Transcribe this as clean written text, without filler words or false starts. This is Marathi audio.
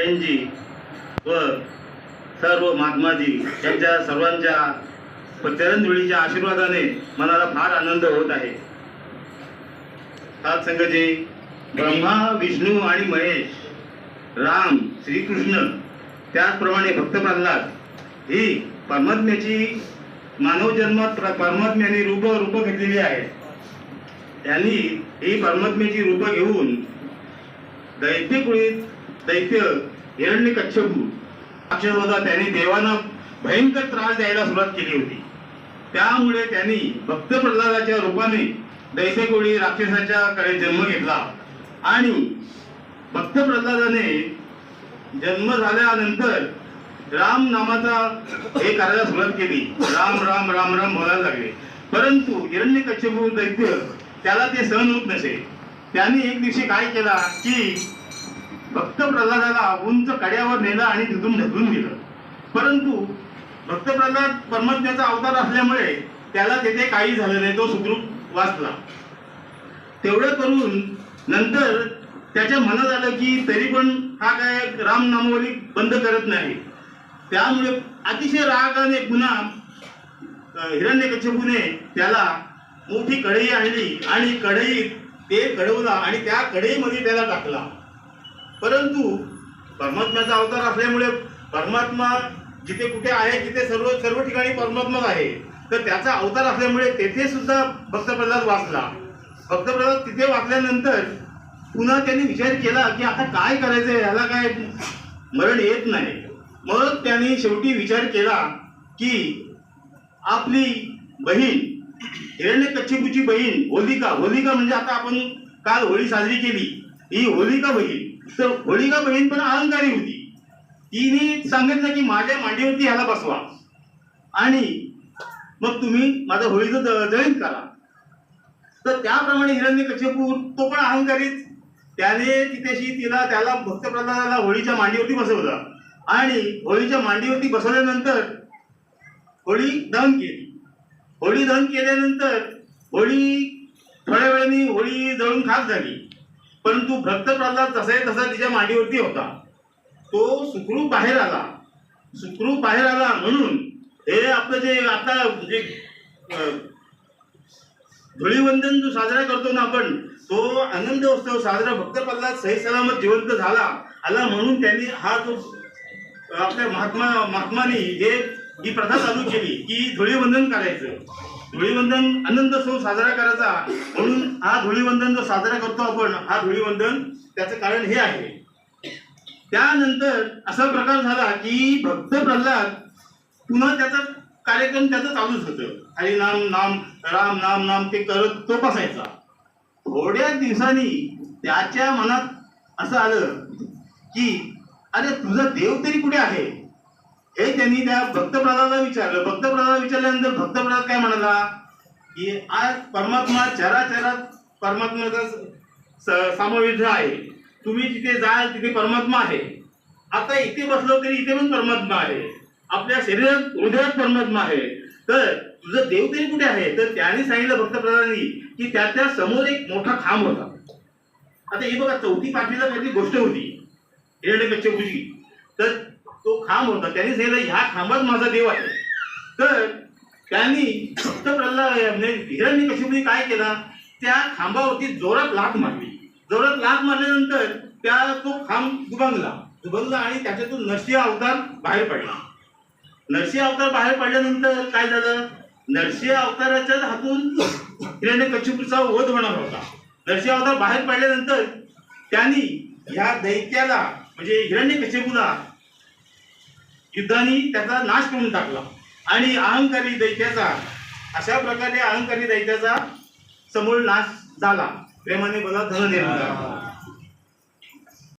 बहीणजी व सर्व महात्माजी यांच्या सर्वांच्या चरणधुळीच्या आशीर्वादाने मनाला फार आनंद होत आहे. साधसंगजी, ब्रह्मा, विष्णू आणि महेश, राम, श्रीकृष्ण, त्याचप्रमाणे भक्त प्रल्हाद ही परमात्म्याची मानव जन्मात परमात्म्याने रूप घेतलेली आहेत. त्यांनी ही परमात्म्याची रूप घेऊन दैत्यकुळीत दैत्य हिरण्यकश्यपू अक्षय होता, त्यांनी देवांना भयंकर त्रास द्यायला सुरुवात केली होती. त्यामुळे त्यांनी भक्त प्रल्हादाच्या रूपाने दैत्यकुळी राक्षसाच्या कडे जन्म घेतला आणि भक्त प्रल्हादाने जन्म झाल्यानंतर राम नामाचा हे करायला सुरुवात केली. राम राम राम राम बोलायला लागले. परंतु हिरण्यकश्यपू दैत्य त्याला ते सहन होत नसे. त्यांनी एक दिवशी काय केला की भक्त प्रल्हादाला उंच कड्यावर नेलं आणि तिथून ढकलून दिलं. परंतु भक्त प्रल्हाद परमात्म्याचा अवतार असल्यामुळे त्याला तेथे काही झालं नाही, तो सुखरूप वाचला. तेवढं करून नंतर त्याच्या मनात आलं की तरी पण हा काय राम नामावली बंद करत नाही. त्यामुळे अतिशय रागाने पुन्हा हिरण्यकश्यपूने त्याला मोठी कढई आणली आणि कढईत ते कडवला आणि त्या कढईमध्ये त्याला टाकला. परंतु परमात्म्याचा अवतार असल्यामुळे परमात्मा जिथे कुठे आहे तिथे सर्व ठिकाणी परमात्माच आहे. तर त्याचा अवतार असल्यामुळे तेथे सुद्धा भक्त प्रल्हाद वाचला. भक्त प्रल्हाद तिथे वाचल्यानंतर पुन्हा त्यांनी विचार केला की आता काय करायचंय, याला काय मरण येत नाही. मग त्यांनी शेवटी विचार केला की आपली बहीण हिरण्यकश्यपूची बहीण होलिका म्हणजे आता आपण काल होळी साजरी केली, ही होलिका बहीण. तर होलिका बहीण पण अहंकारी होती. तिने सांगितलं की माझ्या मांडीवरती ह्याला बसवा आणि मग तुम्ही माझं होळीचं दळण करा. तर त्याप्रमाणे हिरण्यकश्यपू तो पण अहंकारीच, त्याने त्याला भक्त प्रल्हादाला होळीच्या मांडीवरती बसवलं आणि होळीच्या मांडीवरती बसवल्यानंतर होळी दहन केली. होळी दहन केल्यानंतर होळी थोड्या वेळाने होळी जळून खाक झाली. परंतु भक्त प्रल्हाद तसा तिच्या मांडीवरती होता. तो सुखरूप बाहेर आला म्हणून हे आपलं जे आता म्हणजे धुळीवंदन जो साजरा करतो ना आपण, तो आनंद उत्सव साजरा भक्त प्रल्हाद सही सलामत जिवंत आला म्हणून त्यांनी हा जो आपल्या महात्मानी ही प्रथा चालू केली की धुळीवंदन करायचं. धुळीवंदन आनंदोत्सव साजरा करायचा म्हणून हा धुळीवंदन जो साजरा करतो आपण, हा धुळीवंदन त्याचं कारण हे आहे. त्यानंतर असा प्रकार झाला की भक्त प्रल्हाद पुन्हा त्याचा कार्यक्रम त्याचा चालूच होतं. हरिनाम नाम राम नाम नाम ते करत तो बसायचा. थोड्या दिवसांनी त्याच्या मनात असं आलं की अरे तुझा देव तरी कुठे आहे, हे त्यांनी त्या भक्त प्रल्हादाला विचारलं. भक्त प्रल्हाद विचारल्यानंतर भक्त प्रल्हाद काय म्हणाला की आज परमात्मा चराचरात परमात्म्याचा समावेश आहे. तुम्ही जिथे जाल तिथे परमात्मा आहे. आता इथे बसलो तरी इथे पण परमात्मा आहे. आपल्या शरीरात हृदयात परमात्मा आहे. तर तुझं देव तरी कुठे आहे. तर त्याने सांगितलं भक्त प्रल्हादांनी की त्याच्या समोर एक मोठा खांब होता. आता हे बघा, 4थी 5वीला काहीतरी गोष्ट होती हिरण्यकश्यपूची. तर तो खांब होता. त्यांनी सांगितलं ह्या खांबात माझा देव आहे. तर त्यांनी भक्त प्रल्हाद हिरण्यकश्यपूने काय केला, त्या खांबावरती जोरात लाथ मारली. जोरात लाथ मारल्यानंतर तो खांब दुभंगला आणि त्याच्यातून नरसिंह अवतार बाहेर पडला. नरसिंह अवतार बाहेर पडल्यानंतर काय झालं, नरसिंह अवताराच्याच हातून हिरण्यकश्यपूचा वध होणार होता. नरसिंह अवतार बाहेर पडल्यानंतर त्यांनी ह्या दैत्याला म्हणजे हिरण्यकश्यपूला युद्धाने त्याचा नाश करून टाकला आणि अहंकारी दैत्याचा अशा प्रकारे अहंकारी दैत्याचा समूळ नाश झाला. प्रेमाने बोला, धन निर्माण झाला.